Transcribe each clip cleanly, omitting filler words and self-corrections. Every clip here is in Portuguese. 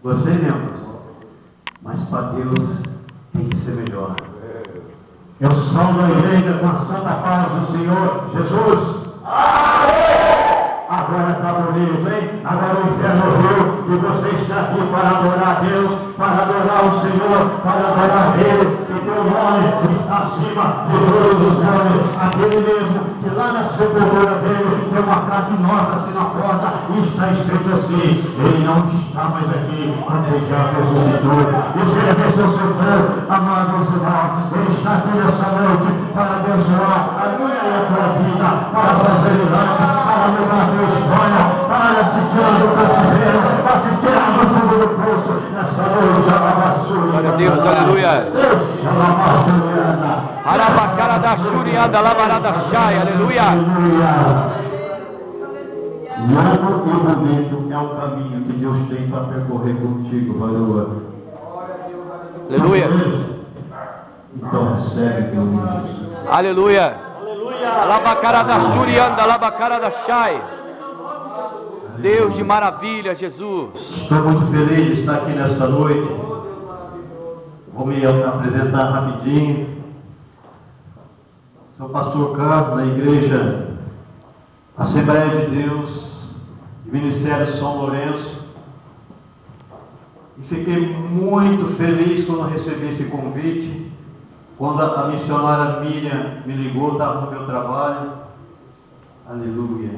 Você mesmo, mas para Deus tem que ser melhor. Eu sou da igreja com a santa paz do Senhor Jesus. Agora está bonito, hein? Agora o inferno viu e você está aqui para adorar a Deus, para adorar o Senhor, para adorar Ele, e teu nome está acima de todos os nomes. Aquele mesmo que lá na sepultura dele tem uma carta enorme assim na porta e está escrito assim: Ele não está mais aqui, porque já ressuscitou. E se ele ressuscitou, amados irmãos, Ele está aqui nessa noite para abençoar a minha e a tua vida, para fazer milagre, para mudar a tua história, para te tirar do cativeiro, para te tirar do fundo do poço. Nessa noite, glória a Deus, aleluia. Arabacara da Shurianda, Labarada Shai, aleluia. E ano e momento é o caminho que Deus tem para percorrer contigo, valor. Aleluia. Então recebe teu Jesus. Aleluia. Labacara da Shurianda, Labacara da Shai. Deus de maravilha, Jesus. Estou muito feliz de estar aqui nesta noite. Vou me apresentar rapidinho. Sou pastor Carlos, da igreja Assembleia de Deus, Ministério São Lourenço. E fiquei muito feliz quando recebi esse convite. Quando a missionária Miriam me ligou, estava no meu trabalho. Aleluia.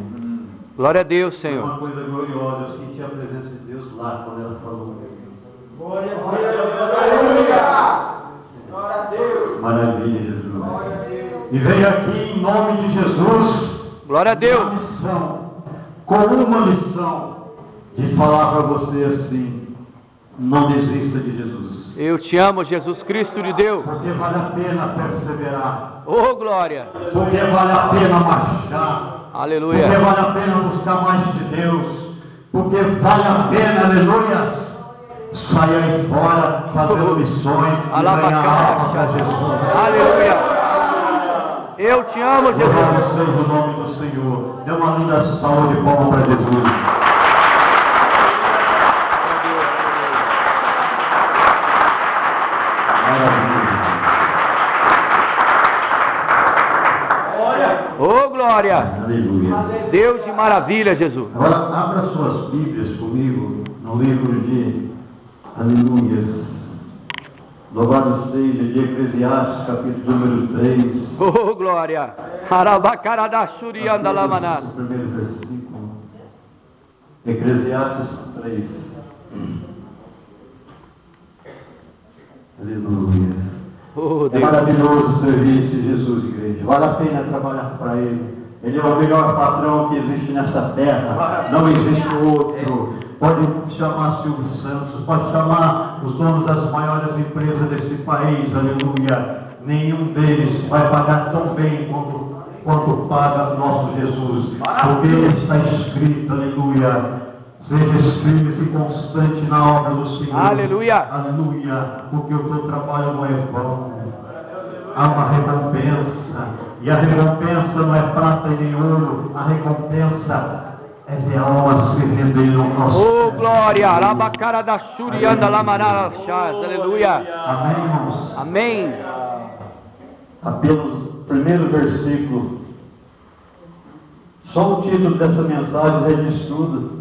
Glória a Deus, Senhor. Foi uma coisa gloriosa. Eu senti a presença de Deus lá quando ela falou comigo. Glória a Deus. Aleluia. Glória a Deus. Maravilha, Jesus. Glória a Deus. E veio aqui em nome de Jesus. Glória a Deus. Uma missão, com uma missão de falar para você assim: não desista de Jesus. Eu te amo, Jesus Cristo de Deus. Porque vale a pena perseverar. Oh, glória. Porque vale a pena marchar. Aleluia. Porque vale a pena buscar mais de Deus. Porque vale a pena, aleluia, sair aí fora fazendo missões e ganhar alma para Jesus. Aleluia. Eu te amo, Jesus. Louvado seja o nome do Senhor. Dê uma linda salva de palmas para Jesus. Oh, glória. Aleluia. Deus de maravilha, Jesus. Agora, abra suas Bíblias comigo no livro de Aleluias. Louvado seja de Eclesiastes, capítulo número 3. Oh, glória. Arabacara da Shurianda, Lamanas. O primeiro versículo. Eclesiastes 3. Aleluia. Oh, É Deus. maravilhoso servir esse Jesus, igreja. Vale a pena trabalhar para Ele. Ele é o melhor patrão que existe nessa terra. Não existe outro. Pode chamar Silvio Santos, pode chamar os donos das maiores empresas desse país, aleluia. Nenhum deles vai pagar tão bem quanto paga nosso Jesus. Porque está escrito, aleluia. Seja firme e constante na obra do Senhor. Aleluia. Aleluia. Porque o teu trabalho não é vão. Há uma recompensa. E a recompensa não é prata e nem ouro. A recompensa é ver a alma se rendendo ao nosso Oh, pé. glória. Arabacara da Shurianda, Lamanas. Aleluia. Amém, irmãos? Amém. Apenas o primeiro versículo. Só o título dessa mensagem já diz tudo.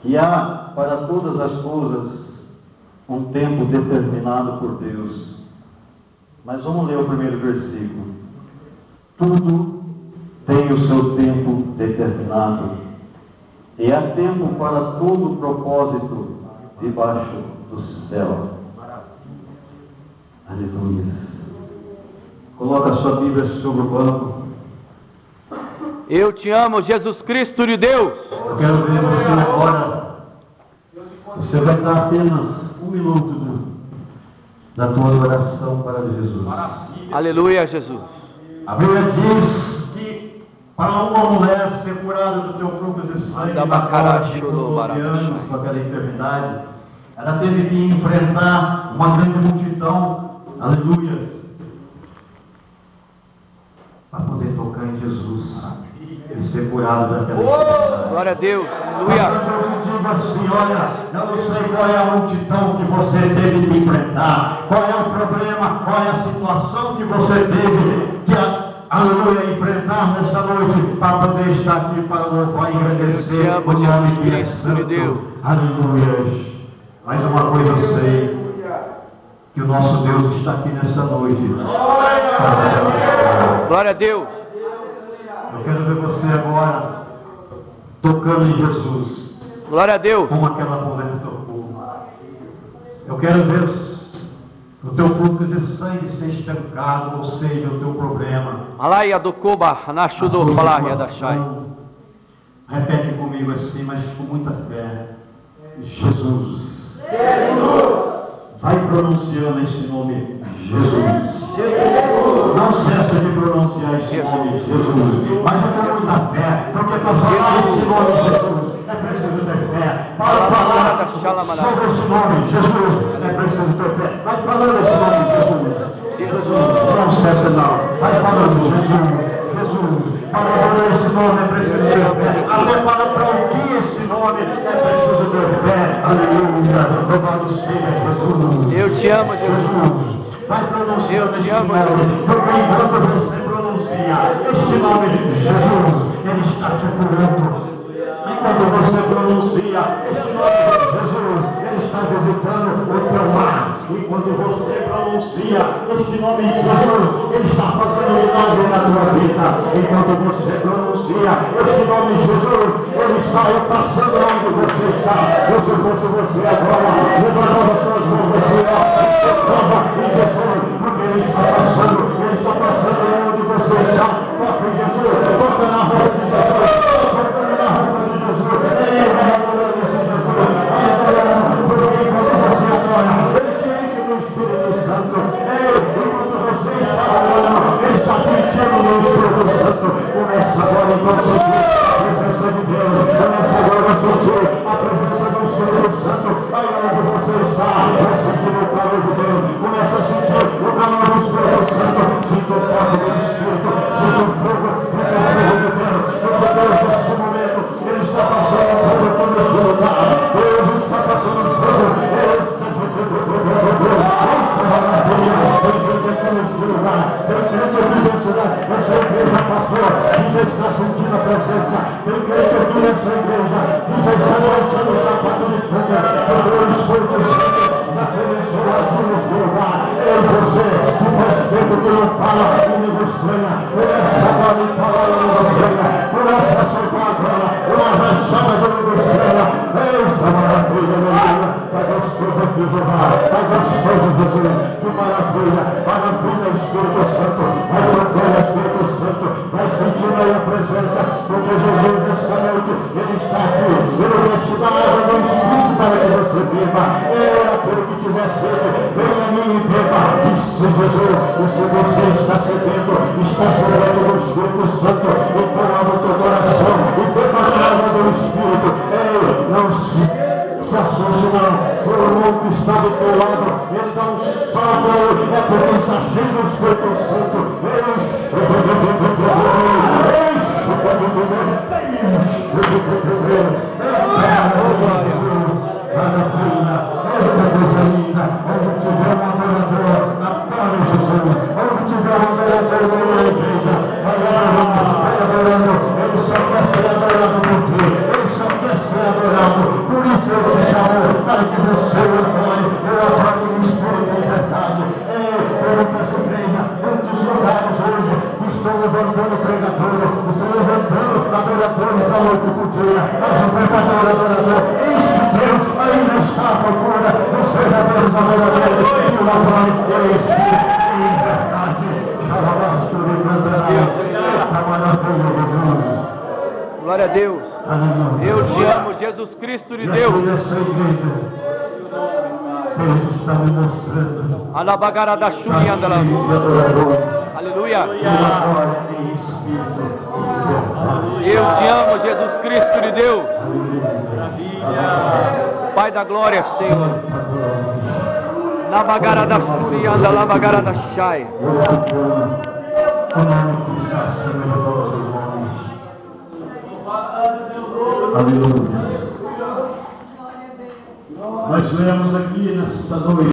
Que há para todas as coisas um tempo determinado por Deus. Mas vamos ler o primeiro versículo. Tudo tem o seu tempo determinado. E há tempo para todo propósito debaixo do céu. Aleluia. Coloca a sua Bíblia sobre o banco. Eu te amo, Jesus Cristo de Deus. Eu quero ver você agora. Você vai dar apenas um minuto da tua oração para Jesus. Aleluia, Jesus. A Bíblia diz que para uma mulher ser curada do teu fluxo de sangue na morte por 12 anos com aquela enfermidade, ela teve que enfrentar uma grande multidão, aleluia, para poder tocar em Jesus. ele ser curado daquela enfermidade. Glória a Deus. Aleluia. Agora eu digo assim, olha, eu não sei qual é a multidão que você teve que enfrentar, qual é o problema, qual é a situação que você teve que, aleluia, enfrentar nessa noite, para poder estar aqui, para louvar e agradecer o nome que é santo. Aleluia. Mais uma coisa eu sei, que o nosso Deus está aqui nessa noite. Glória a Deus. Eu quero ver você agora tocando em Jesus, Glória a Deus. como aquela mulher tocou. Eu quero ver o teu fluxo de sangue ser estancado, ou seja, o teu problema. Alaya do Koba, a Nashudo sua Falaria da Shai. situação. Repete comigo assim, mas com muita fé. Jesus. Vai pronunciando esse nome, Jesus. Não cessa de pronunciar esse nome, Jesus. Mas eu tenho muita fé, porque para falar esse nome, Jesus, é preciso ter fé. Para falar sobre esse nome, Jesus, é preciso ter fé. Vai falando esse nome, Jesus. Jesus, não cessa não. Vai falando, Jesus. Jesus, para falar esse nome é preciso ter fé. Até para ouvir esse nome é preciso ter fé. Aleluia. Louvado seja Jesus. Eu te amo, Jesus. Vai pronunciar Eu te esse amo, nome. Jesus. Porque enquanto você pronuncia este nome de Jesus, Ele está te curando. Enquanto você pronuncia este nome de Jesus, Ele está visitando o teu lar. Enquanto você pronuncia este nome de Jesus, Ele está fazendo milagre na tua vida. Enquanto você pronuncia este nome de Jesus, Ele está passando onde você está. Eu se fosse você agora, levantando as suas mãos assim, ó, toma em Jesus, porque Ele está passando onde você está. Toca em Jesus, toca na roupa de Jesus, toca na roupa de Jesus. Porque enquanto você adora, Ele te enche do Espírito Santo. Enquanto você está orando, Ele está te enchendo do Espírito Santo. Começa agora a sentir a presença de Deus. Começa agora a sentir a presença do Espírito Santo. Aí onde você está, vai sentir o calor de Deus. Começa a sentir o calor do Espírito Santo. Sinta o toque do Espírito. Sinta o fogo de Deus. Porque Deus, nesse momento, Ele está passando fogo por esse lugar. Deus está passando fogo. Deus está essa igreja, pastor, que já está sentindo a presença. Tem crente aqui nessa igreja que já está lançando o sapato de fogo. Quando o Espírito Santo já começou a agir nesse lugar. Eu e você, que faz tempo que não fala em língua estranha, começa agora a falar em língua estranha. Começa a soltar agora uma rachada de língua estranha. Eita maravilha, aleluia. Está gostoso aqui, Jeová. Está gostoso, Jesus. Que maravilha. Maravilha, Espírito Santo. Vai trocando, Espírito Santo. Vai sentindo aí a presença. Porque Jesus, nessa noite, Ele está aqui. Ele vai te dar a água do Espírito para que você beba. Aquele que tiver sede, venha a mim e beba. Isso, Jesus. E se você está sedento, está sedento do Espírito Santo, então abra o teu coração e beba a água do Espírito. Não se assuste não. Se o louco está do teu lado, ele dá um salto, é porque está cheio do Espírito Santo. Por isso eu te chamo, para que você adore, eu adoro o Espírito de verdade. Eu peço igreja, muitos lugares hoje, estou levantando pregadores, estou levantando adoradores da noite por dia, mas o pregador adorador, este Deus ainda está à procura do seu Deus adorador, e o adore, é Espírito em verdade. Xalabasto de Cantará, maravilha, Jesus. Glória a Deus. Eu te amo, Jesus Cristo de Deus. Deus está me mostrando. Alabagara da Shuri andala. Aleluia. Eu te amo, Jesus Cristo de Deus. Pai da glória, Senhor. Nabagara da Shuri andala, Nabagara da Shai. O nome que está acima de todos os nomes. Aleluia. Nós lemos aqui nesta noite